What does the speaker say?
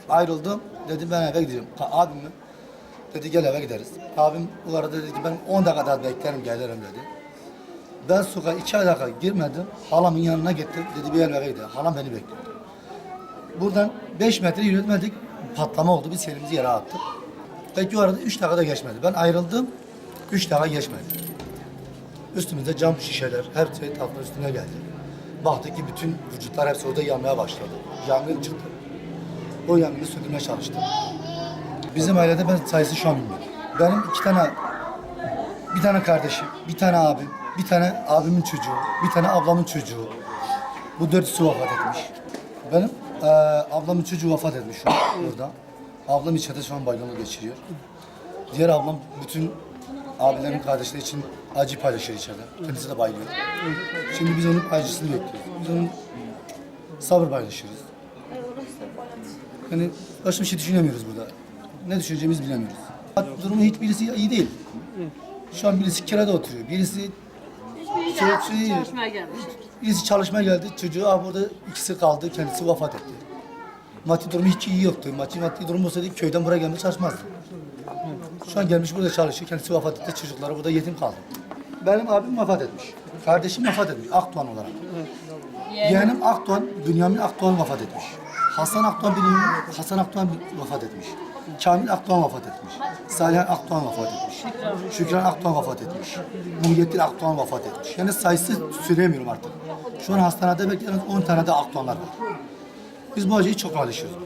Ayrıldım. Dedim ben eve gidiyorum. Abim mi? Dedi gel eve gideriz. Abim bu arada dedi ki ben 10 dakika daha beklerim gelirim dedi. Ben sokağa 2 dakika girmedim. Halamın yanına gittim. Dedi bir eve gidelim. Halam beni bekliyor. Buradan 5 metre yürütmedik. Patlama oldu. Biz elimizi yere attık. Belki o arada 3 dakika da geçmedi. Ben ayrıldım. 3 dakika geçmedi. Üstümüzde cam şişeler, her şey tahtın üstüne geldi. Baktık ki bütün vücutlar hepsi orada yanmaya başladı. Yangın çıktı. O yangını söndürmeye çalıştım. Bizim ailede ben sayısı şu an bilmiyorum. Benim bir tane kardeşim, bir tane abim, bir tane abimin çocuğu, bir tane ablamın çocuğu. Bu dörtüsü vefat etmiş. Benim ablamın çocuğu vefat etmiş şu an burada. Ablam içeride şu an baygınlık geçiriyor. Diğer ablam bütün abilerin kardeşleri için acı paylaşıyor içeride. Kendisi de bayılıyor. Şimdi biz onun acısını bekliyoruz. Biz onun sabır paylaşıyoruz. Yani başka bir şey düşünemiyoruz burada. Ne düşüneceğimizi bilemiyoruz. Durumu hiçbirisi iyi değil. Şu an birisi kirada oturuyor. Birisi Çalışmaya gelmiş. birisi çalışmaya geldi. Çocuğu burada ikisi kaldı. Kendisi vefat etti. Maddi durumu hiç iyi yoktu. Maddi durumu olsaydı köyden buraya gelmiş çalışmazdı. Şu an gelmiş burada çalışıyor. Kendisi vefat etti. Çocukları burada yetim kaldı. Benim abim vefat etmiş. Kardeşim vefat etmiş. Akdoğan olarak. Yeğenim Akdoğan, Bünyamin Akdoğan vefat etmiş. Hasan Akdoğan vefat etmiş. Kamil Akdoğan vefat etmiş. Salih Akdoğan vefat etmiş. Şükran Akdoğan vefat etmiş. Muhyiddin Akdoğan vefat etmiş. Yani sayısı söyleyemiyorum artık. Şu an hastanede belki 10 tane de Akdoğanlar var. Biz bu acıyı çok paylaşıyoruz.